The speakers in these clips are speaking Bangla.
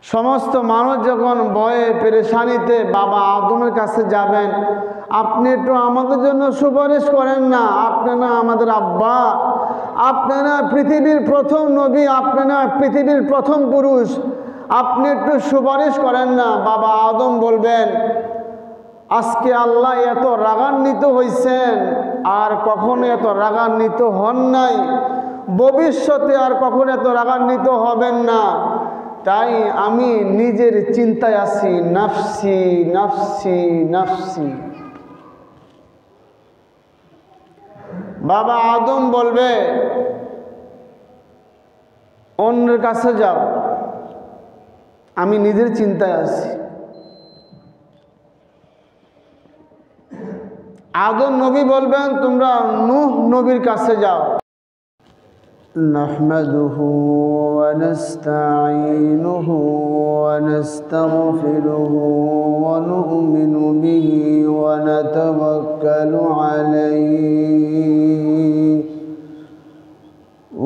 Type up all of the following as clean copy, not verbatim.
সমস্ত মানুষ যখন ভয়ে পেরেশানিতে বাবা আদমের কাছে যাবেন, আপনি একটু আমাদের জন্য সুপারিশ করেন না, আপনি না আমাদের আব্বা, আপনি না পৃথিবীর প্রথম নবী, আপনি না পৃথিবীর প্রথম পুরুষ, আপনি একটু সুপারিশ করেন না। বাবা আদম বলবেন, আজকে আল্লাহ এত রাগান্বিত হয়েছেন, আর কখনো এত রাগান্বিত হন নাই, ভবিষ্যতে আর কখনো এত রাগান্বিত হবেন না। তাই আমি নিজের চিন্তায় আছি, নাফসি নাফসি নাফসি। বাবা আদম বলবে, অন্যের কাছে যাও, আমি নিজের চিন্তায় আছি। আদম নবী বলবেন, তোমরা নূহ নবীর কাছে যাও। নাহমাদুহু ওয়া নাস্তাঈনুহু ওয়া নাস্তাগফিরুহু ওয়া নু'মিনু বিহি ওয়া নাতাওয়াক্কালু আলাইহি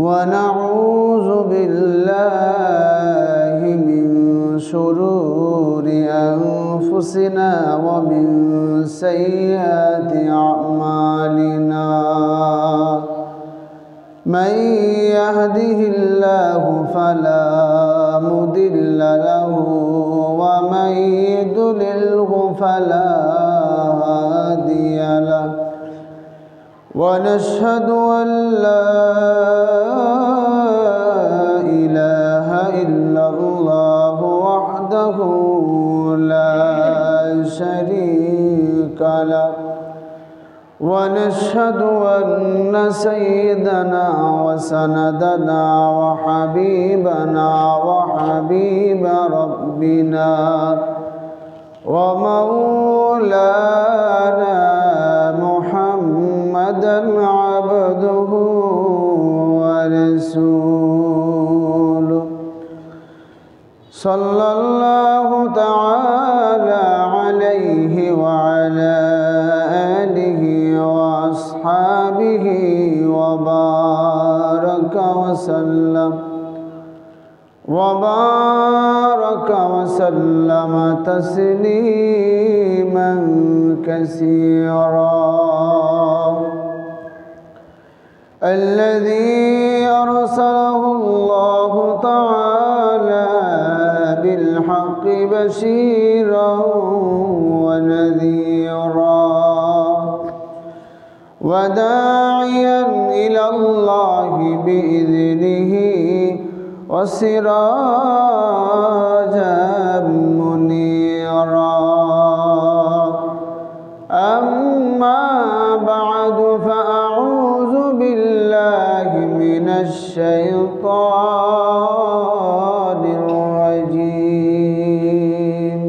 ওয়া নাউযু বিল্লাহি মিন শুরুরি আনফুসিনা ওয়া মিন সাইয়্যাতি আ'মালিনা। من يهده الله فلا مضل له ومن يضلله فلا هادي له ونشهد أن لا إله إلا الله وحده لا شريك له ونشهد أن سيدنا وسندنا وحبيبنا وحبيب ربنا ومولانا محمدا عبده ورسوله صلى الله تعالى عليه وعلى آله وأصحابه وبارك وسلم تسليما كثيرا. الذي أرسله الله تعالى بالحق بشيرا ونذيرا وداعيا إلى الله بإذنه وسراجا منيرا. أما بعد فأعوذ بالله من الشيطان الرجيم.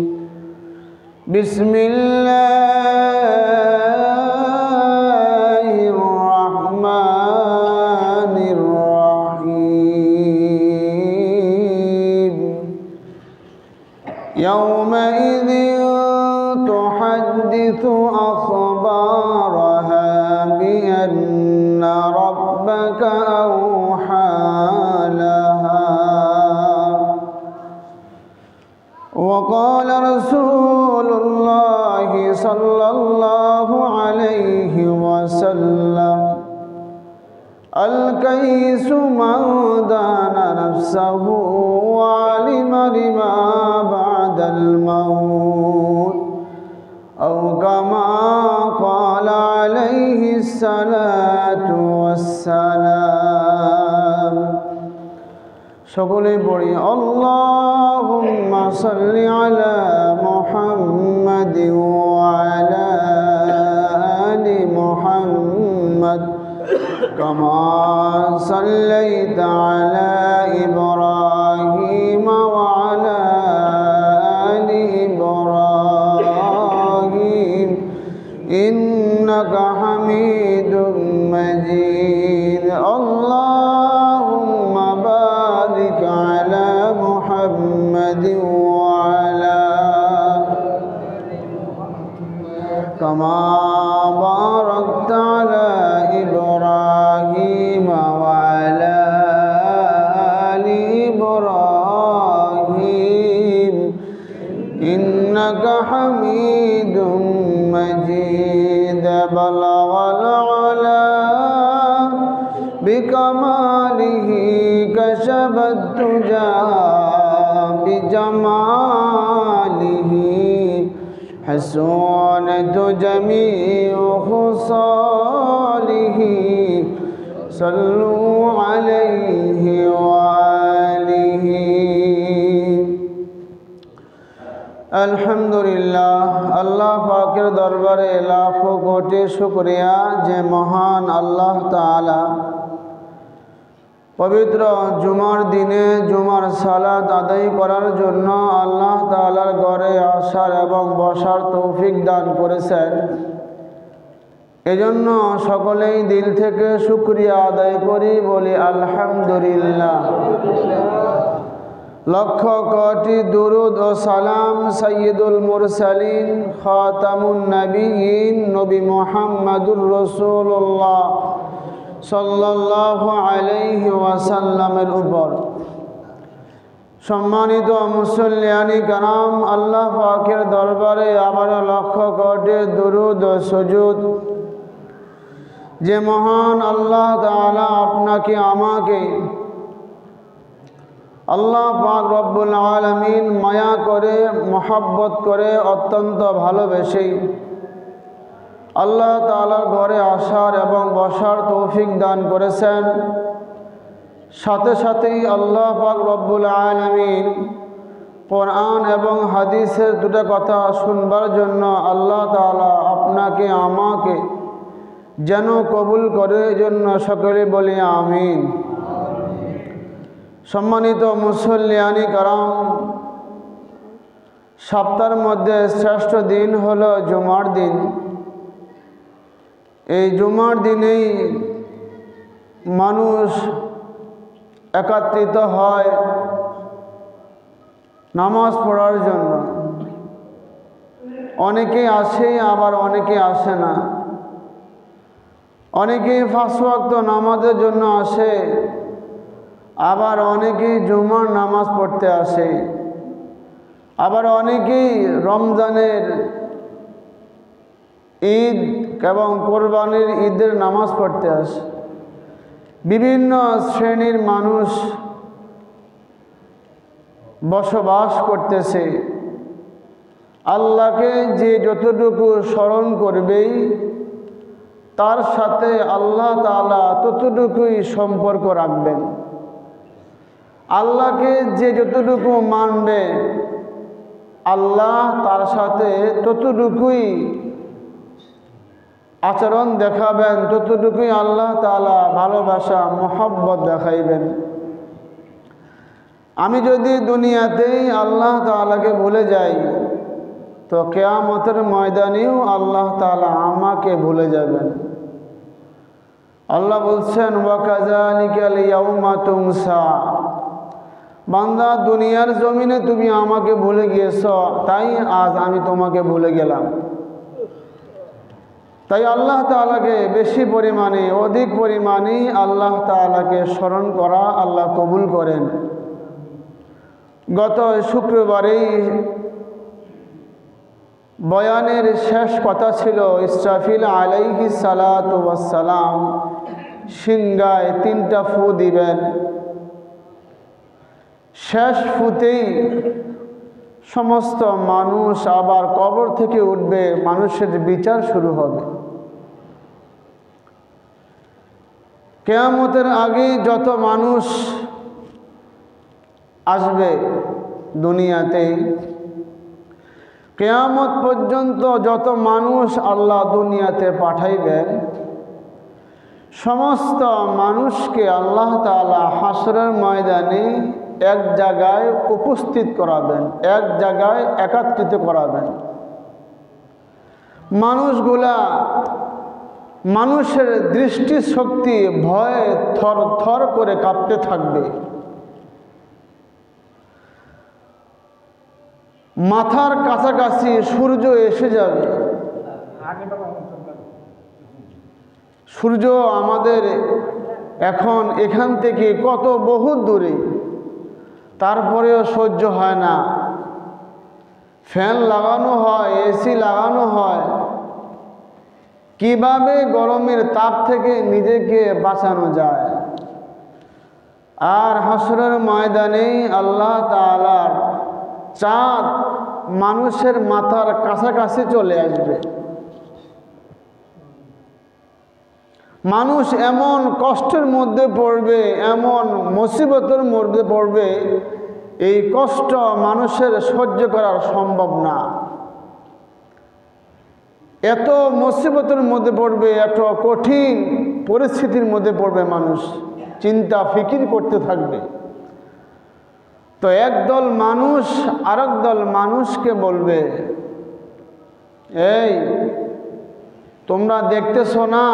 بسم الله الرحمن الرحيم. يومئذ تحدث أخبارها بأن ربك أوحى لها. وقال رسول الله صلى الله عليه وسلم الكيس من دان نفسه وعلم لما بعد الموت أو كما قال عليه الصلاة والسلام. সকলেই পড়ি আল্লাহুম্মা সাল্লি আলা মুহাম্মাদিন ওয়া আলা আলি মুহাম্মাদ কামা সাল্লাইতা আলা ইব্রাহিম ওয়া আলা আলি ইব্রাহিম ইন্নাকা হামিদুম মাজিদ. আল্লাহুম্মা বারিক আলা মুহাম্মাদিন ওয়া আলা কামা বারাকতা আলা ইব্রাহিম ওয়া আলা আলি ইব্রাহিম إنك حميد مجيد بلغ العلا بكماله كشف الدجى بجماله حسنت جميع خصاله صلوا عليه وآله আলহামদুলিল্লাহ। আল্লাহ পাকের দরবারে লাখো কোটি শুকরিয়া যে মহান আল্লাহ তাআলা পবিত্র জুমার দিনে জুমার সালাত আদায় করার জন্য আল্লাহ তাআলার ঘরে আসার এবং বসার তৌফিক দান করেছেন। এজন্য সকলেই দিল থেকে শুকরিয়া আদায় করি, বলি আলহামদুলিল্লাহ। লক্ষ কোটি দুরুদ ও সালাম সাইয়্যিদুল মুরসালিন খাতামুন নবিয়্যিন নবী মুহাম্মদুর রাসূলুল্লাহ সাল্লাল্লাহু আলাইহি ওয়াসাল্লামের উপর। সম্মানিত মুসল্লিয়ানি কারাম, আল্লাহ পাকের দরবারে আবার লক্ষ কোটি দুরুদ ও সুজুদ যে মহান আল্লাহ তাআলা আপনাকে আমাকে আল্লাহ পাক রব্বুল আলামিন মায়া করে মহব্বত করে অত্যন্ত ভালোবেসে আল্লাহ তাআলার ঘরে আসার এবং বসার তৌফিক দান করেছেন। সাথে সাথেই আল্লাহ পাক রব্বুল আলামিন কোরআন এবং হাদিসের দুটো কথা শুনবার জন্য আল্লাহ তাআলা আপনাকে আমাকে যেন কবুল করে, জন্য সকলে বলি আমিন। সম্মানিত মুসল্লিয়ানি কারাম, সপ্তাহের মধ্যে শ্রেষ্ঠ দিন হলো জুমার দিন। এই জুমার দিনেই মানুষ একত্রিত হয় নামাজ পড়ার জন্য। অনেকে আসে আবার অনেকে আসে না। অনেকে 5 ওয়াক্ত নামাজের জন্য আসে, আবার অনেকেই জুমার নামাজ পড়তে আসে, আবার অনেকেই রমজানের ঈদ এবং কোরবানির ঈদের নামাজ পড়তে আসে। বিভিন্ন শ্রেণীর মানুষ বসবাস করতেছে। আল্লাহকে যে যতটুকু স্মরণ করবেই তার সাথে আল্লাহ তাআলা ততটুকুই সম্পর্ক রাখবেন। আল্লাহকে যে যতটুকু মানবে আল্লাহ তার সাথে ততটুকুই আচরণ দেখাবেন, ততটুকুই আল্লাহ তাআলা ভালোবাসা মহব্বত দেখাইবেন। আমি যদি দুনিয়াতেই আল্লাহ তাআলাকে ভুলে যাই তো কিয়ামতের ময়দানেও আল্লাহ তাআলা আমাকে ভুলে যাবেন। আল্লাহ বলছেন ওয়া কাযালিকাল ইয়াউমা তুনসা, বান্দা দুনিয়ার জমিনে তুমি আমাকে ভুলে গিয়েছ, তাই আজ আমি তোমাকে ভুলে গেলাম। তাই আল্লাহ তাআলাকে বেশি পরিমাণে অধিক পরিমাণে আল্লাহ তাআলাকে স্মরণ করা আল্লাহ কবুল করেন। গত শুক্রবারেই বয়ানের শেষ কথা ছিল ইসরাফিল আলাইহিস সালাতু ওয়াস সালাম সিংহায় 3টা ফু দিবেন। শেষ ফুতেই সমস্ত মানুষ আবার কবর থেকে উঠবে, মানুষের বিচার শুরু হবে। কিয়ামতের আগে যত মানুষ আসবে দুনিয়াতে, কিয়ামত পর্যন্ত যত মানুষ আল্লাহ দুনিয়াতে পাঠাইবেন, সমস্ত মানুষকে আল্লাহ তাআলা হাসরের ময়দানে এক জায়গায় উপস্থিত করাবেন, এক জায়গায় একত্রিত করাবেন। মানুষগুলা মানুষের দৃষ্টিশক্তি ভয়ে থর থর করে কাঁপতে থাকবে। মাথার কাছাকাছি সূর্য এসে যাবে। সূর্য আমাদের এখন এখান থেকে কত বহু দূরে, তারপরেও সহ্য হয় না। ফ্যান লাগানো হয়, এসি লাগানো হয়, কিভাবে গরমের তাপ থেকে নিজেকে বাঁচানো যায়। আর হাসরের ময়দানে আল্লাহ তাআলার চাঁদ মানুষের মাথার কাছাকাছি চলে আসবে। মানুষ এমন কষ্টের মধ্যে পড়বে, এমন মুসিবতের মধ্যে পড়বে, এই কষ্ট মানুষের সহ্য করা সম্ভব না। এত মুসিবতের মধ্যে পড়বে, এত কঠিন পরিস্থিতির মধ্যে পড়বে মানুষ, চিন্তা ফিকির করতে থাকবে। তো একদল মানুষ আরেক দল মানুষকে বলবে, এই তোমরা দেখতেছো না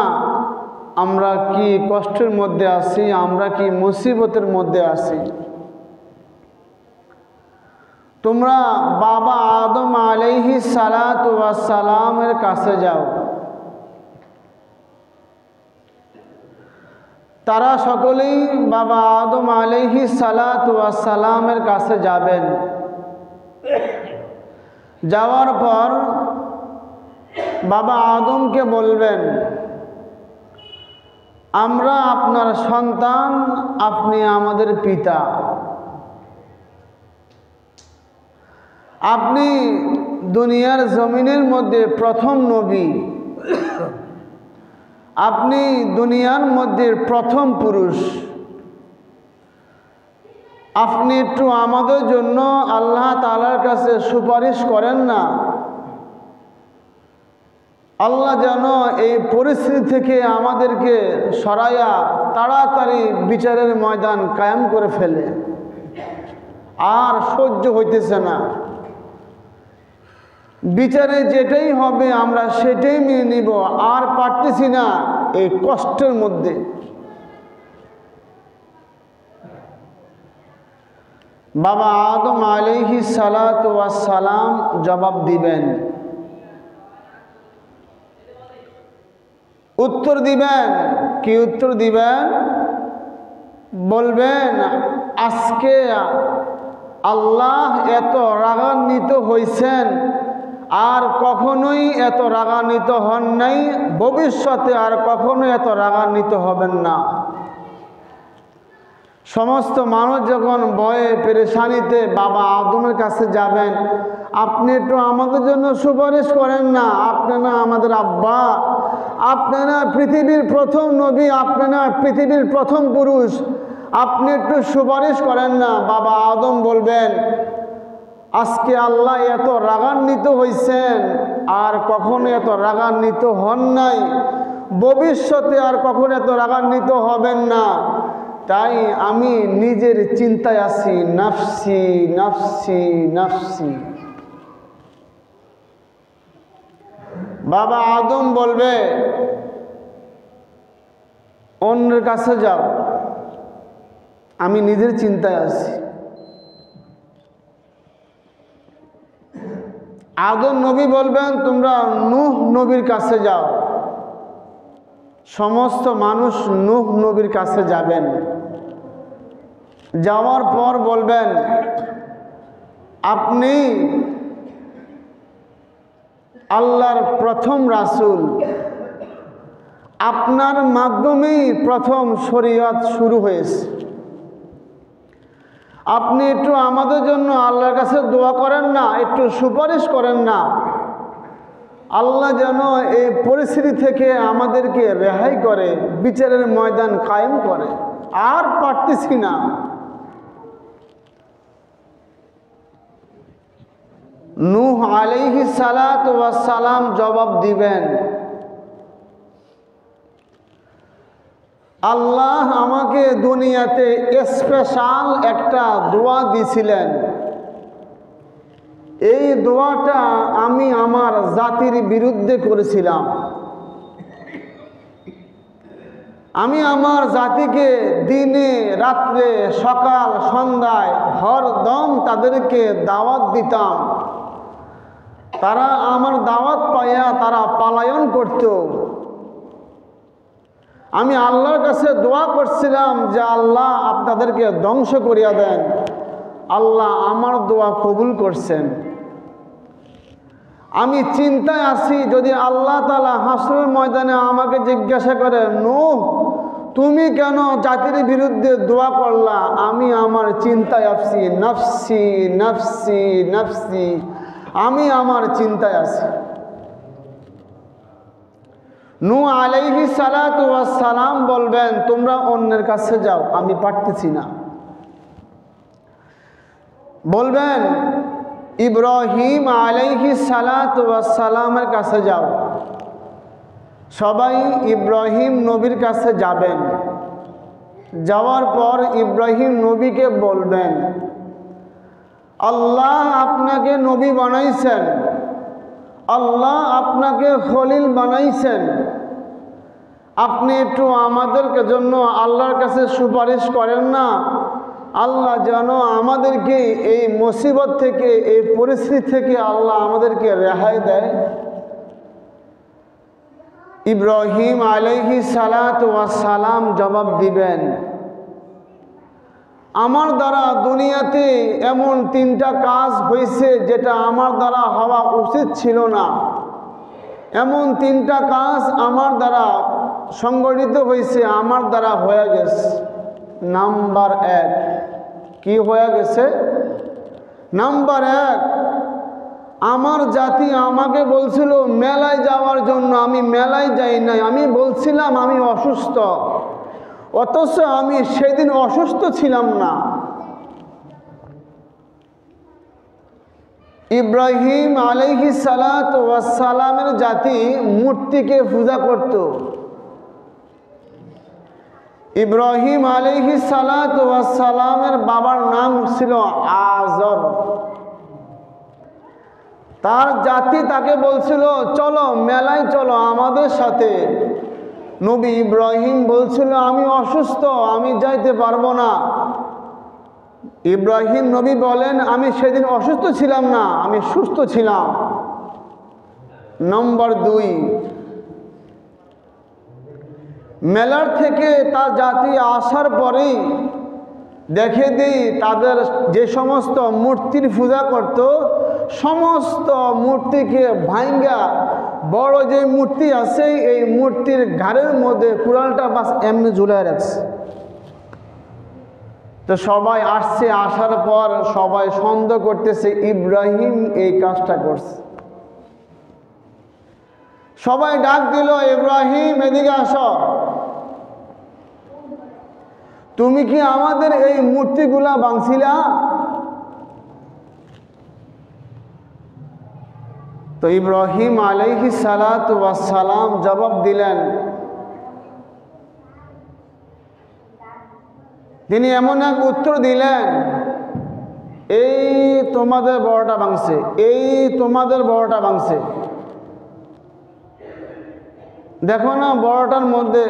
আমরা কি কষ্টের মধ্যে আছি, আমরা কি মুসিবতের মধ্যে আছি? তোমরা বাবা আদম আলাইহিস সালাতু ওয়াস সালামের কাছে যাও। তারা সকলেই বাবা আদম আলাইহিস সালাতু ওয়াস সালামের কাছে যাবেন। যাওয়ার পর বাবা আদমকে বলবেন, আমরা আপনার সন্তান, আপনি আমাদের পিতা। আপনি দুনিয়ার জমিনের মধ্যে প্রথম নবী, আপনি দুনিয়ার মধ্যে প্রথম পুরুষ। আপনি একটু আমাদের জন্য আল্লাহ তাআলার কাছে সুপারিশ করেন না, আল্লাহ যেন এই পরিস্থিতি থেকে আমাদেরকে সরাইয়া তাড়াতাড়ি বিচারের ময়দান কায়েম করে ফেলে। আর সহ্য হইতেছে না, বিচারে যেটাই হবে আমরা সেটাই মেনে নিব, আর পারতেছি না এই কষ্টের মধ্যে। বাবা আদম আলাইহিস সালাতু ওয়াস সালাম জবাব দিবেন, উত্তর দিবেন। কি উত্তর দিবেন? বলবেন, আজকে আল্লাহ এত রাগান্বিত হয়েছেন, আর কখনোই এত রাগান্বিত হন নাই, ভবিষ্যতে আর কখনো এত রাগান্বিত হবেন না। সমস্ত মানুষ যখন ভয়ে পেরেশানিতে বাবা আদমের কাছে যাবেন, আপনি একটু আমাদের জন্য সুপারিশ করেন না, আপনি না আমাদের আব্বা, আপনি না পৃথিবীর প্রথম নবী, আপনি না পৃথিবীর প্রথম পুরুষ, আপনি একটু সুপারিশ করেন না। বাবা আদম বলবেন, আজকে আল্লাহ এত রাগান্বিত হয়েছেন, আর কখনো এত রাগান্বিত হন নাই, ভবিষ্যতে আর কখনো এত রাগান্বিত হবেন না। তাই আমি নিজের চিন্তায় আছি, নাফসি নাফসি নাফসি। বাবা আদম বলবে, অন্যের কাছে যাও, আমি নিজের চিন্তায় আছি। আদম নবী বলবেন, তোমরা নূহ নবীর কাছে যাও। সমস্ত মানুষ নূহ নবীর কাছে যাবেন। যাওয়ার পর বলবেন, আপনি আল্লাহর প্রথম রাসূল, আপনার মাধ্যমেই প্রথম শরীয়ত শুরু হয়েছে। আপনি একটু আমাদের জন্য আল্লাহর কাছে দোয়া করেন না, একটু সুপারিশ করেন না, আল্লাহ যেন এই পরিস্থিতি থেকে আমাদেরকে রেহাই করে, বিচারের ময়দান কায়েম করে। আর পারতেছি না। নূহ আলাইহিস সালাতু ওয়াস সালাম জবাব দিবেন, আল্লাহ আমাকে দুনিয়াতে স্পেশাল একটা দোয়া দিয়েছিলেন। এই দোয়াটা আমি আমার জাতির বিরুদ্ধে করেছিলাম। আমি আমার জাতিকে দিনে রাত্রে সকাল সন্ধ্যায় হরদম তাদেরকে দাওয়াত দিতাম। তারা আমার দাওয়াত পাইয়া তারা পলায়ন করত। আমি আল্লাহর কাছে দোয়া করছিলাম যে আল্লাহ আপনাদেরকে ধ্বংস করিয়া দেন। আল্লাহ আমার দোয়া কবুল করছেন। আমি চিন্তায় আছি, যদি আল্লাহ তাআলা হাসরের ময়দানে আমাকে জিজ্ঞাসা করে, নূহ তুমি কেন জাতির বিরুদ্ধে দোয়া করলা, আমি আমার চিন্তায় আছি, নফসি নফসি নফসি, আমি আমার চিন্তায় আছি। নূহ আলাইহিস সালাতু ওয়াস সালাম বলবেন, তোমরা অন্যের কাছে যাও, আমি পারতেছি না। বলবেন ইব্রাহিম আলাইহিস সালাতু ওয়াস সালামের কাছে যাও। সবাই ইব্রাহিম নবীর কাছে যাবেন। যাওয়ার পর ইব্রাহিম নবীকে বলবেন, আল্লাহ আপনাকে নবী বানাইছেন, আল্লাহ আপনাকে খলিল বানাইছেন, আপনি একটু আমাদেরকে জন্য আল্লাহর কাছে সুপারিশ করেন না, আল্লাহ যেন আমাদেরকে এই মুসিবত থেকে, এই পরিস্থিতি থেকে আল্লাহ আমাদেরকে রেহাই দেয়। ইব্রাহিম আলাইহিস সালাতু ওয়াস সালাম জবাব দিবেন, আমার দ্বারা দুনিয়াতে এমন 3টা কাজ হয়েছে যেটা আমার দ্বারা হওয়া উচিত ছিল না। এমন 3টা কাজ আমার দ্বারা সংগঠিত হয়েছে, আমার দ্বারা হয়ে গেছে। নাম্বার 1, কি হয়ে গেছে? নাম্বার 1, আমার জাতি আমাকে বলছিল মেলায় যাওয়ার জন্য, আমি মেলায় যাই নাই। আমি বলছিলাম আমি অসুস্থ, অথচ আমি সেদিন অসুস্থ ছিলাম না। ইব্রাহিম আলাইহিস সালাতু ওয়াস সালামের জাতি মূর্তিকে পূজা করত। ইব্রাহিম আলাইহিস সালাতু ওয়াস সালামের বাবার নাম ছিল আজর। তার জাতি তাকে বলছিল চলো মেলায় চলো আমাদের সাথে। নবী ইব্রাহিম বলছিল আমি অসুস্থ, আমি যাইতে পারবো না। ইব্রাহিম নবী বলেন আমি সেদিন অসুস্থ ছিলাম না, আমি সুস্থ ছিলাম। নম্বর 2, মেলার থেকে তার জাতি আসার পরেই দেখে দিই তাদের যে সমস্ত মূর্তির পূজা করত, সমস্ত মূর্তিকে ভাঙ্গা বড় যে মূর্তি আছে এই মূর্তির ঘাড়ের মধ্যে কুড়ালটা বাস এমনি ঝুলায় রাখছে। তো সবাই আসছে, আসার পর সবাই সন্দেহ করতেছে ইব্রাহিম এই কাজটা করছে। সবাই ডাক দিল, ইব্রাহিম এদিকে আসো, তুমি কি আমাদের এই মূর্তিগুলা ভাঙছিলা? তো ইব্রাহিম আলাইহিস সালাতু ওয়াস সালাম জবাব দিলেন, তিনি এমন এক উত্তর দিলেন, এই তোমাদের বড়টা ভাঙছে, এই তোমাদের বড়টা ভাঙছে। দেখো না বড়টার মধ্যে।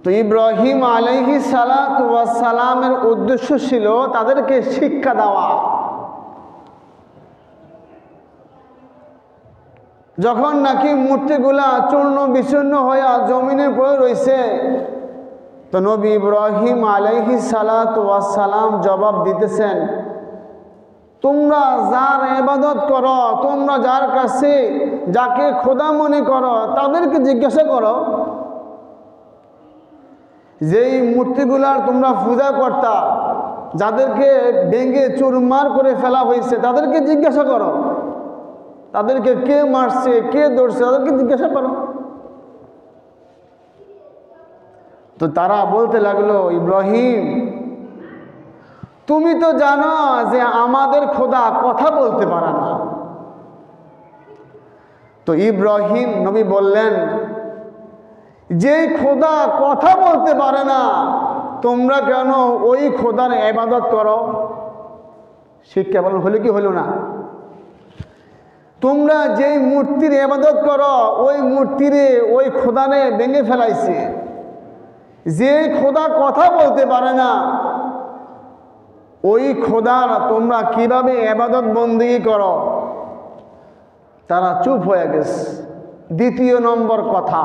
তো ইব্রাহিম আলাইহিস সালাতু ওয়াস সালামের উদ্দেশ্য ছিল তাদেরকে শিক্ষা দেওয়া। যখন নাকি মূর্তিগুলা চূর্ণ বিচূর্ণ হয়ে জমিনে পড়ে রয়েছে, তো নবী ইব্রাহিম আলাইহিস সালাতু ওয়াস সালাম জবাব দিতেছেন, তোমরা যার ইবাদত করো, তোমরা যার কাছে যাকে খোদা মনে করো তাদেরকে জিজ্ঞাসা করো। যেই মূর্তিগুলার তোমরা পূজা করতা, যাদেরকে ভেঙে চুরমার করে ফেলা হয়েছে তাদেরকে জিজ্ঞাসা করো। তাদেরকে কে মারছে, কে ধরছে তাদেরকে জিজ্ঞাসা করো। তো তারা বলতে লাগলো, ইব্রাহিম তুমি তো জানো যে আমাদের খোদা কথা বলতে পারে না। তো ইব্রাহিম নবী বললেন, যে খোদা কথা বলতে পারে না তোমরা কেন ওই খোদার ইবাদত করো? শিক্ষা বলেন হলো কি হলো না? তোমরা যেই মূর্তির ইবাদত করো ওই মূর্তিরে ওই খোদানে ভেঙে ফেলাইছে। যে খোদা কথা বলতে পারে না ওই খোদার তোমরা কিভাবে ইবাদত বন্দেগী করো? তারা চুপ হয়ে গেছে। দ্বিতীয় নম্বর কথা,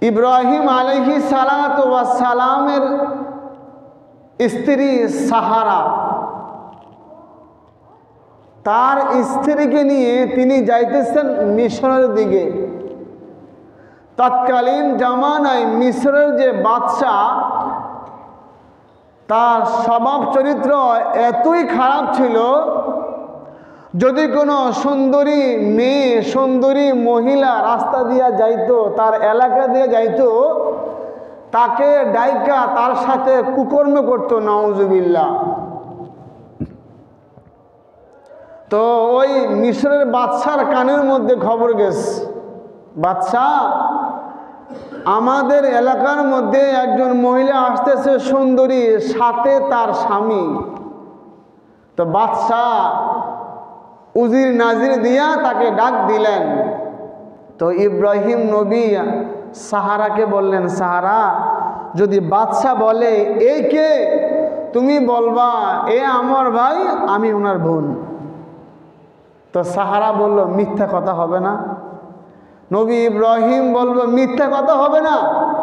ইব্রাহিম আলাইহিস সালাতু ওয়াস সালামের স্ত্রী সাহারা, তার স্ত্রীকে নিয়ে তিনি যাইতেছেন মিশরের দিকে। তৎকালীন জামানায় মিশরের যে বাদশাহ, তার স্বভাব চরিত্র এতই খারাপ ছিল, যদি কোনো সুন্দরী মেয়ে, সুন্দরী মহিলা রাস্তা দিয়ে যাইতো, তার এলাকা দিয়ে যাইতো, তাকে ডাইকা তার সাথে কুকর্ম করত, নাউজুবিল্লাহ। তো ওই মিশরের বাদশার কানের মধ্যে খবর গেছে, বাদশাহ, আমাদের এলাকার মধ্যে একজন মহিলা আসতেছে সুন্দরী, সাথে তার স্বামী। তো বাদশাহ উজির নাজির দিয়া তাকে ডাক দিলেন। তো ইব্রাহিম নবী সাহারাকে বললেন, সাহারা, যদি বাদশাহ বলে এই কে, তুমি বলবা এ আমার ভাই, আমি ওনার বোন। তো সাহারা বলল, মিথ্যা কথা হবে না। নবী ইব্রাহিম বলল, মিথ্যা কথা হবে না।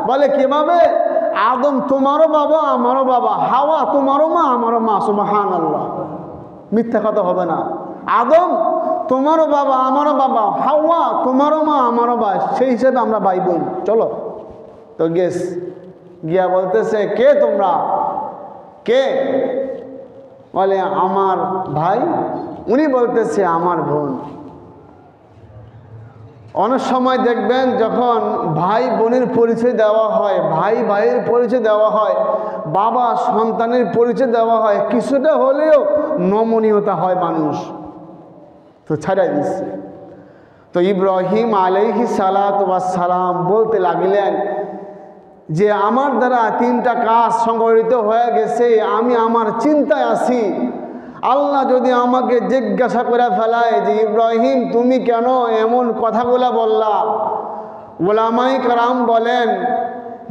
বলে কিভাবে? আদম তোমারও বাবা, আমারও বাবা, হাওয়া তোমারও মা, আমারও মা, সুবহানাল্লাহ। মিথ্যা কথা হবে না। আদম তোমারও বাবা, আমারও বাবা, হাওয়া তোমারও মা, আমারও ভাই, সেই হিসেবে আমরা ভাই বোন, চলো। তো গেস গিয়া বলতেছে, কে তোমরা, কে? বলে আমার ভাই। উনি বলতেছে আমার বোন। অনেক সময় দেখবেন যখন ভাই বোনের পরিচয় দেওয়া হয়, ভাই ভাইয়ের পরিচয় দেওয়া হয়, বাবা সন্তানের পরিচয় দেওয়া হয়, কিছুটা হলেও নমনীয়তা হয় মানুষ, তো ছাড়াই দিচ্ছে। তো ইব্রাহিম আলাইহিস সালাতু ওয়াস সালাম বলতে লাগলেন যে আমার দ্বারা তিনটা কাজ সংগঠিত হয়ে গেছে, আমি আমার চিন্তায় আছি। আল্লাহ যদি আমাকে জিজ্ঞাসা করে ফেলায় যে ইব্রাহিম তুমি কেন এমন কথাগুলা বললা, ওলামায়ে কেরাম বলেন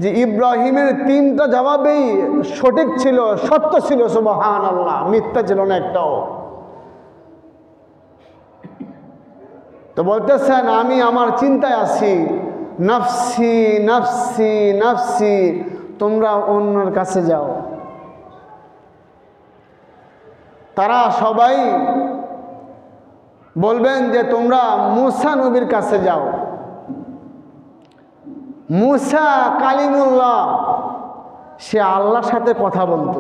যে ইব্রাহিমের তিনটা জবাবেই সঠিক ছিল, সত্য ছিল, সুবহানাল্লাহ, মিথ্যা ছিল না একটাও। তো বলতেছেন আমি আমার চিন্তায় আছি, নফসি নফসি নফসি, তোমরা অন্যের কাছে যাও। তারা সবাই বলবেন যে তোমরা মূসা নবীর কাছে যাও। মূসা কালিমুল্লাহ, সে আল্লাহর সাথে কথা বলতো।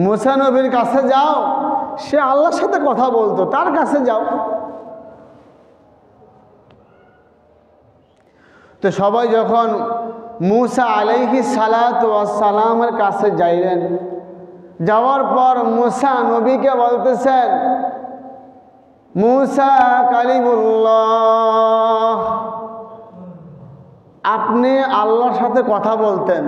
মূসা নবীর কাছে যাও, সে আল্লাহর সাথে কথা বলতো, তার কাছে যাও। তো সবাই যখন মূসা আলাইহিস সালাতু ওয়াস সালামের কাছে যাইলেন, যাওয়ার পর মূসা নবীকে বলতেছেন, মূসা কালিমুল্লাহ, আপনি আল্লাহর সাথে কথা বলতেন,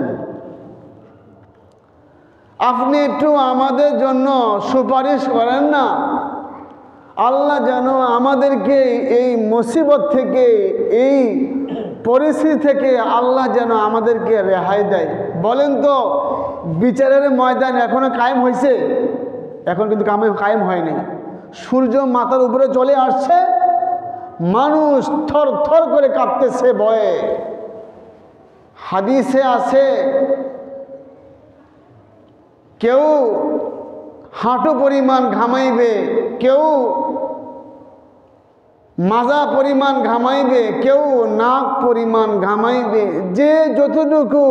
আপনি একটু আমাদের জন্য সুপারিশ করেন না, আল্লাহ যেন আমাদেরকে এই মুসিবত থেকে, এই পরিস্থিতি থেকে আল্লাহ যেন আমাদেরকে রেহাই দেয়। বলেন তো, বিচারের ময়দান এখনো কায়েম হয়েছে? এখন কিন্তু কায়েম হয়নি। সূর্য মাথার উপরে চলে আসছে, মানুষ থর থর করে কাঁপতেছে ভয়ে। হাদিসে আছে কেউ হাঁটু পরিমাণ ঘামাইবে, কেউ মাজা পরিমাণ ঘামাইবে, কেউ নাক পরিমাণ ঘামাইবে। যে যতটুকু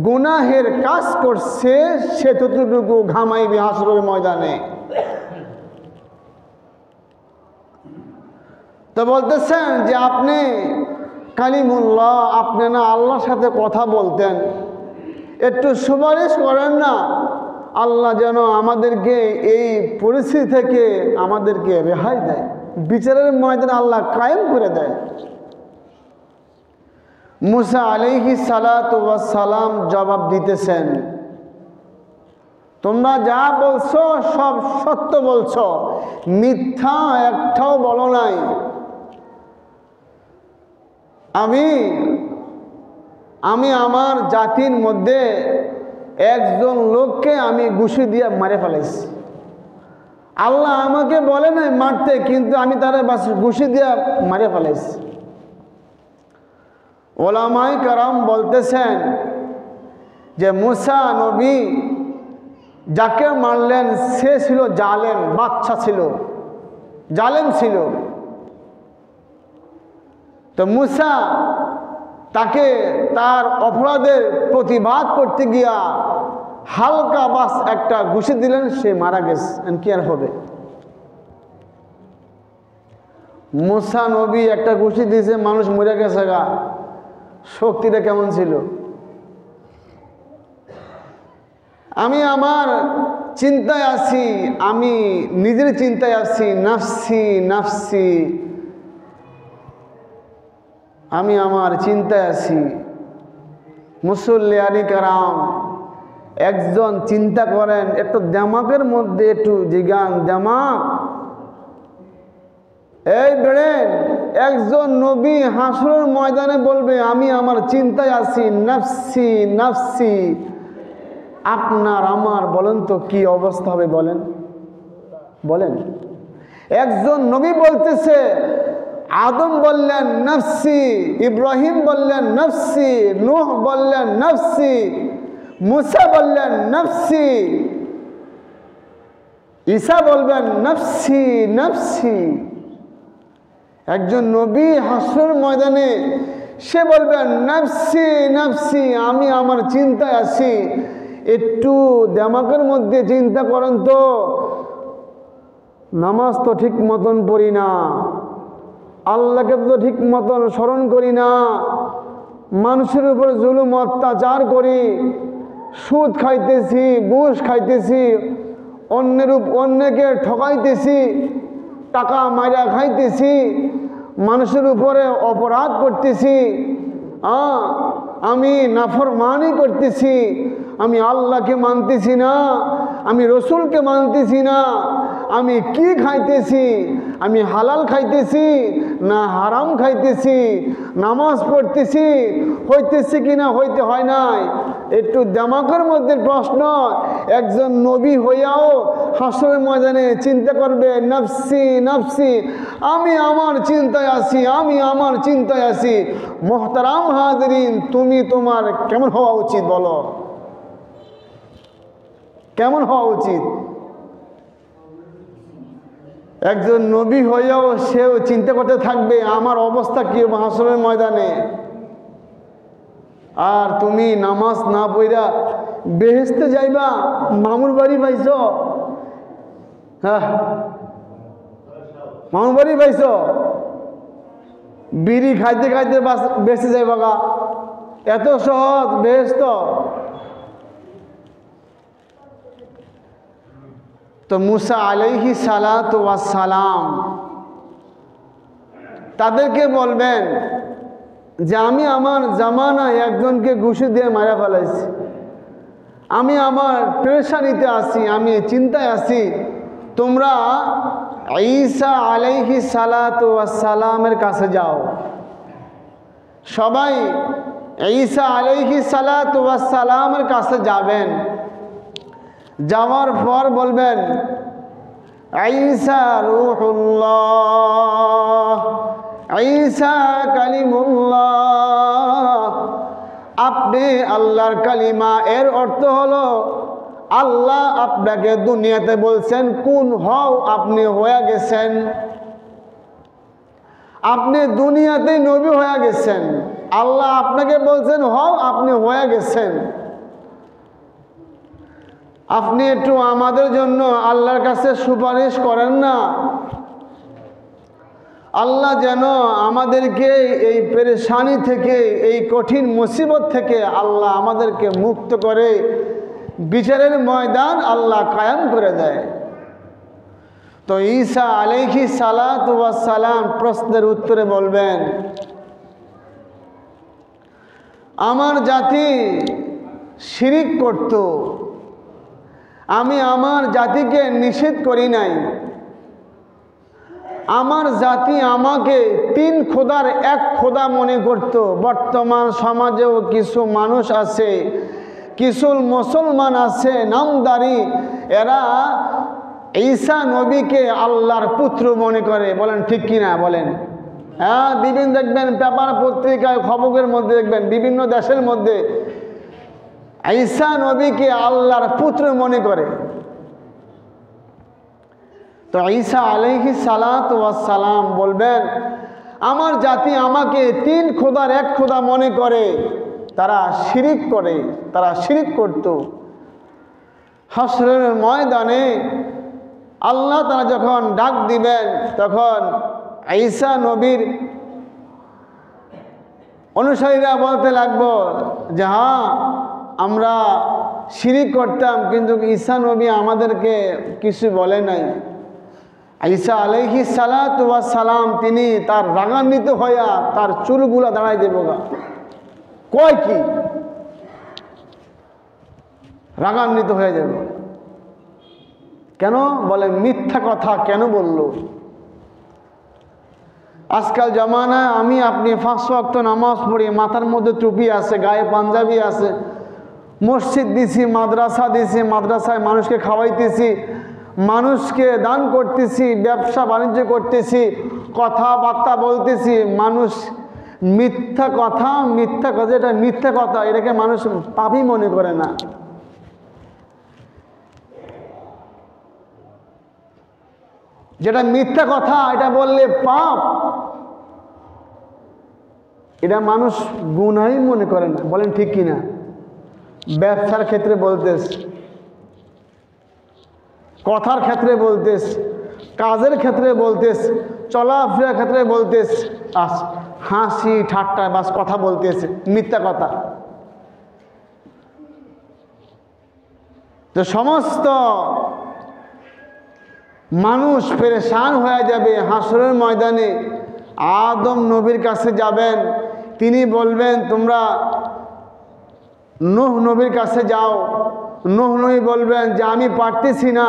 গুনাহের কাজ করছে সে ততটুকু ঘামাইবে হাসরের ময়দানে। তো বলতেছেন যে আপনি কালিমুল্লাহ, আপনি না আল্লাহর সাথে কথা বলতেন, একটু সুপারিশ করেন না, আল্লাহ যেন আমাদেরকে এই পরিস্থিতি থেকে আমাদেরকে রেহাই দেয়, বিচারের ময়দানে আল্লাহ কায়েম করে দেয়। মূসা আলাইহিস সালাতু ওয়াস সালাম জবাব দিতেছেন, তোমরা যা বলছো সব সত্য বলছো, মিথ্যা একটাও বলো নাই। আমি আমার জাতির মধ্যে একজন লোককে আমি ঘুষি দিয়ে মারে ফেলাইছি। আল্লাহ আমাকে বলে নাই মারতে, কিন্তু আমি তারা বাস ঘুষি দিয়ে মারে ফেলাইছি। ওলামায়ে কেরাম বলতেছেন যে মুসা নবী যাকে মারলেন সে ছিল জালেম, বাদশা ছিল, জালেম ছিল। তো মুসা তাকে তার অপরাধের প্রতিবাদ করতে গিয়া হালকা বাস একটা ঘুষি দিলেন, সে মারা গেছে। কি আর হবে? মুসা নবী একটা ঘুষি দিয়েছে, মানুষ মরে গেছে গা। শক্তিটা কেমন ছিল? আমি আমার চিন্তায় আছি, আমি নিজের চিন্তায় আছি, নাফসি নাফসি, আমি আমার চিন্তায় আছি। মুসল্লিয়ানি কারাম, একজন চিন্তা করেন, একটু দেমাকের মধ্যে একটু জিগান, দেমাক এই বেড়েন। একজন নবী হাসরের ময়দানে বলবে আমি আমার চিন্তায় আছি, নাফসি নাফসি। আপনার আমার বলেন তো কি অবস্থা হবে? বলেন বলেন। একজন নবী বলতেছে, আদম বললেন নফসি, ইব্রাহিম বললেন নফসি, নূহ বললেন নফসি, মুসা বললেন নফসি, ঈসা বলবেন নফসি নফসি। একজন নবী হাসরের ময়দানে সে বলবেন নফসি নফসি, আমি আমার চিন্তায় আছি। একটু দিমাগের মধ্যে চিন্তা করেন তো, নামাজ তো ঠিক মতন পড়ি না, আল্লাহকে তো ঠিক মতন স্মরণ করি না, মানুষের উপর জুলুম অত্যাচার করি, সুদ খাইতেছি, ঘুষ খাইতেছি, অন্যকে ঠকাইতেছি, টাকা মাইরা খাইতেছি, মানুষের উপরে অপরাধ করতেছি, আমি নাফরমানি করতেছি, আমি আল্লাহকে মানতেছি না, আমি রসুলকে মানতেছি না, আমি কি খাইতেছি, আমি হালাল খাইতেছি না হারাম খাইতেছি, নামাজ পড়তেছি হইতেছি কিনা হইতে হয় নাই। একটু দিমাগের মধ্যে প্রশ্ন। একজন নবী হইয়াও হাসরের ময়দানে চিন্তা করবে নফসি নফসি, আমি আমার চিন্তায় আছি, আমি আমার চিন্তায় আছি। মোহতারাম হাজরিন, তুমি তোমার কেমন হওয়া উচিত বলো? কেমন হওয়া উচিত? একজন নবী হইয়াও সেও চিন্তা করতে থাকবে আমার অবস্থা কি হবে হাসরের ময়দানে। আর তুমি নামাজ না পড়া বেহেশতে যাইবা, মামুর বাড়ি পাইছ, হ্যাঁ মামুর বাড়ি পাইছ, বিড়ি খাইতে খাইতে বেঁচে যাইবা গা, এত সহজ বেহেশত। তো মুসা আলাইহি সালাতু ওয়াস সালাম তাদেরকে বলবেন যে আমি আমার জামানায় একজনকে ঘুষি দিয়ে মারা ফেলাইছি, আমি আমার পেরেশানিতে আছি, আমি চিন্তায় আছি। তোমরা ঈসা আলাইহি সালাতু ওয়াস সালামের কাছে যাও। সবাই ঈসা আলাইহি সালাতু ওয়াস সালামের কাছে যাবেন। যাওয়ার পর বলবেন ঈসা রূহুল্লাহ, ঈসা কালিমুল্লাহ, আপনি আল্লাহর কালিমা। এর অর্থ হলো আল্লাহ আপনাকে দুনিয়াতে বলছেন কুন হও, আপনি হয়ে গেছেন, আপনি দুনিয়াতে নবী হয়ে গেছেন। আল্লাহ আপনাকে বলছেন হও, আপনি হয়ে গেছেন। আপনি একটু আমাদের জন্য আল্লাহর কাছে সুপারিশ করেন না, আল্লাহ যেন আমাদেরকে এই পেরেশানি থেকে, এই কঠিন মুসিবত থেকে আল্লাহ আমাদেরকে মুক্ত করে বিচারের ময়দান আল্লাহ কায়েম করে দেয়। তো ঈসা আলাইহি সালাতু ওয়াস সালাম প্রশ্নের উত্তরে বলবেন, আমার জাতি শিরিক করত, আমি আমার জাতিকে নিষেধ করি নাই। আমার জাতি আমাকে তিন খোদার এক খোদা মনে করত। বর্তমান সমাজেও কিছু মানুষ আছে, কিছু মুসলমান আছে নামদারি, এরা ঈসা নবীকে আল্লাহর পুত্র মনে করে। বলেন ঠিক কিনা বলেন? হ্যাঁ, বিভিন্ন দেখবেন পেপার পত্রিকায় খবরের মধ্যে দেখবেন বিভিন্ন দেশের মধ্যে ঈসা নবীকে আল্লাহর পুত্র মনে করে। তো ঈসা আলাইহিস সালাতু ওয়াস সালাম বলবেন, আমার জাতি আমাকে তিন খোদার এক খোদা মনে করে, তারা শিরিক করে, তারা শিরিক করত। হাসরের ময়দানে আল্লাহ তাআলা যখন ডাক দিবেন, তখন ঈসা নবীর অনুসারীরা বলতে লাগবো যে হ্যাঁ, আমরা শিরিক করতাম, কিন্তু ঈসা নবী আমাদেরকে কিছু বলে নাই। ঈসা আলাইহিস সালাতু ওয়াস সালাম তিনি তার রাগান্বিত হইয়া তার চুলগুলা দাঁড়াই দেব গা। কয় কি? রাগান্বিত হয়ে যাব। কেন? বলে মিথ্যা কথা কেন বলল? আজকাল জামানায় আমি আপনি 5 ওয়াক্ত নামাজ পড়ি, মাথার মধ্যে টুপি আছে, গায়ে পাঞ্জাবি আছে, মসজিদ দিছি, মাদ্রাসা দিছি, মাদ্রাসায় মানুষকে খাওয়াইতেছি, মানুষকে দান করতেছি, ব্যবসা বাণিজ্য করতেছি, কথাবার্তা বলতেছি। মানুষ মিথ্যা কথা এটা মিথ্যা কথা, এটাকে মানুষ পাপই মনে করে না। যেটা মিথ্যা কথা এটা বললে পাপ, এটা মানুষ গুনাহই মনে করে না। বলেন ঠিক কিনা? ব্যবসার ক্ষেত্রে বলতেস, কথার ক্ষেত্রে বলতেস, কাজের ক্ষেত্রে বলতেস, চলাফেরার ক্ষেত্রে বলতেস, হাসি ঠাট্টা বাস কথা বলতেস, মিথ্যা কথা। তো সমস্ত মানুষ পেরেশান হয়ে যাবে হাসরের ময়দানে। আদম নবীর কাছে যাবেন, তিনি বলবেন তোমরা নূহ নবীর কাছে যাও। নূহ নবী বলবেন যে আমি পারতেছি না,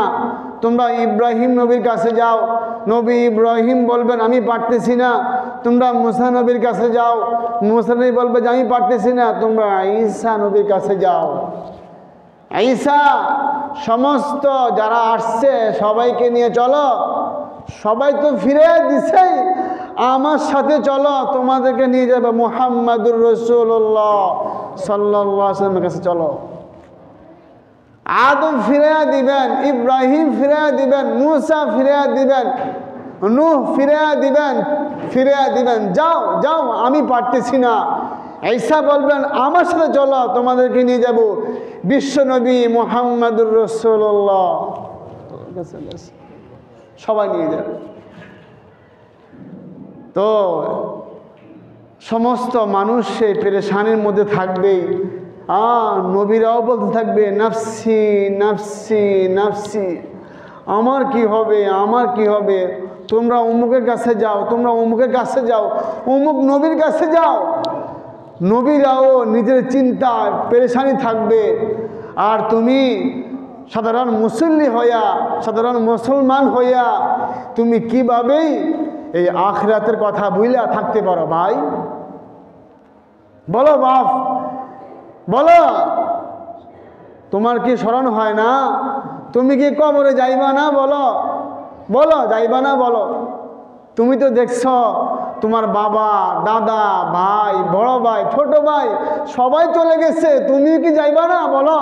তোমরা ইব্রাহিম নবীর কাছে যাও। নবী ইব্রাহিম বলবেন আমি পারতেছি না, তোমরা মুসা নবীর কাছে যাও। মুসা নবী বলবে যে আমি পারতেছি না, তোমরা ঈসা নবীর কাছে যাও। ঈসা সমস্ত যারা আসছে সবাইকে নিয়ে চলো, সবাই তো ফিরে দিছে, আমার সাথে চলো, তোমাদেরকে নিয়ে যাবে মুহাম্মাদুর রাসূলুল্লাহ সাল্লাল্লাহু আলাইহি ওয়াসাল্লামের কাছে চলো। আদম ফিরিয়ে দিবেন, ইব্রাহিম ফিরিয়ে দিবেন, মুসা ফিরিয়ে দিবেন, নূহ ফিরিয়ে দিবেন, যাও যাও আমি পারতেছি না। ঈসা বলবেন আমার সাথে চলো, তোমাদেরকে নিয়ে যাব বিশ্বনবী মুহাম্মাদুর রাসূলুল্লাহ, সবাই নিয়ে যাবে। তো সমস্ত মানুষ সেই পেরেশানির মধ্যে থাকবেই। নবীরাও বলতে থাকবে নাফসি নাফসি নাফসি, আমার কি হবে, আমার কি হবে, তোমরা অমুকের কাছে যাও, তোমরা অমুকের কাছে যাও, অমুক নবীর কাছে যাও। নবীরাও নিজের চিন্তায় পেরেশানি থাকবে, আর তুমি সাধারণ মুসল্লি হইয়া, সাধারণ মুসলমান হইয়া তুমি কিভাবেই এই আখিরাতের কথা ভুইলা থাকতে পারো? ভাই বলো, বাপ বলো, তোমার কি স্মরণ হয় না? তুমি কি কবরে যাইবা না? বলো বলো, যাইবা না? বলো। তুমি তো দেখছ তোমার বাবা, দাদা, ভাই, বড় ভাই, ছোট ভাই সবাই চলে গেছে, তুমি কি যাইবা না? বলো।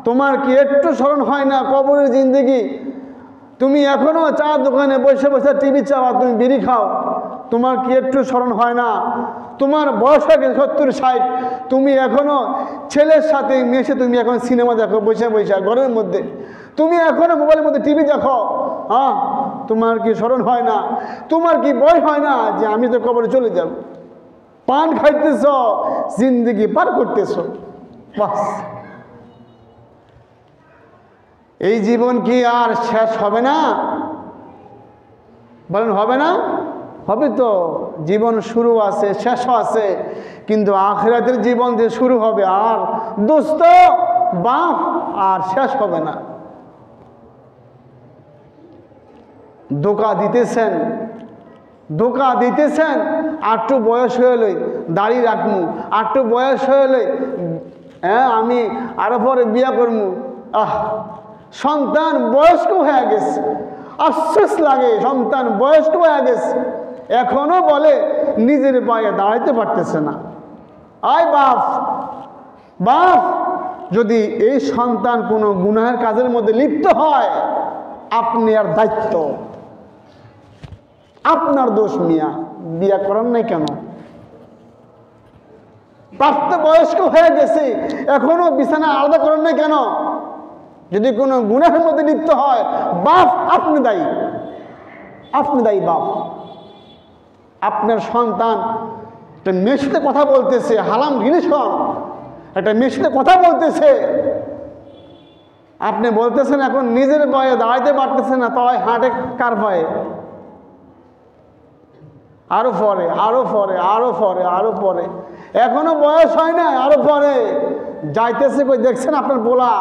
তোমার কি একটু স্মরণ হয় না কবরের জিন্দেগি? তুমি এখনো চা দোকানে বসে বসে টিভি চাওয়া, তুমি বিড়ি খাও, তোমার কি একটু স্মরণ হয় না? তোমার বয়স হয়ে গেছে 70-60, তুমি এখনো ছেলের সাথে মেশে তুমি এখন সিনেমা দেখো বসে বসে ঘরের মধ্যে, তুমি এখনো মোবাইলের মধ্যে টিভি দেখো। তোমার কি স্মরণ হয় না? তোমার কি ভয় হয় না যে আমি তো কবরে চলে যাব? পান খাইতেছ, জিন্দেগি পার করতেছ, বাস। এই জীবন কি আর শেষ হবে না? বলেন হবে না? হবে তো। জীবন শুরু আছে, শেষও আছে, কিন্তু আখিরাতের জীবন যে শুরু হবে আর দোস্ত বাপ আর শেষ হবে না। ধোঁকা দিতেছেন, ধোঁকা দিতেছেন। আটটু বয়স হয়ে লই দাড়ি রাখমু, আটটু বয়স হয়ে লই আমি আরো পরে বিয়া করমু। সন্তান বয়স্ক হয়ে গেছে, আফসোস লাগে, সন্তান বয়স্ক হয়ে গেছে, এখনো বলে নিজের পায়ে দাঁড়াইতে পারতেছে না। আয় বাপ, বাপ যদি এই সন্তান কোনো গুনাহের কাজের মধ্যে লিপ্ত হয়, আপনি আর দায়িত্ব, আপনার দোষ। মিয়া বিয়া করেন নাই কেন? প্রাপ্তবয়স্ক হয়ে গেছে, এখনো বিছানা আলাদা করেন নাই কেন? যদি কোনো গুনাহের মধ্যে লিপ্ত হয়, বাপ আপনি দায়ী, আপনি দায়ী বাপ। আপনার সন্তান একটা মেয়ের সাথে কথা বলতেছে, হারাম রিলেশন, একটা মেয়ের সাথে কথা বলতেছে, আপনি বলতেছেন এখন নিজের ভয়ে দাঁড়াইতে পারতেছে না, তাই হাঁটে কার ভয়ে? আরো পরে, আরো পরে, আরো পরে, আরো পরে, এখনো বয়স হয় না, আরো পরে যাইতেছে। কই দেখছেন আপনার বোলা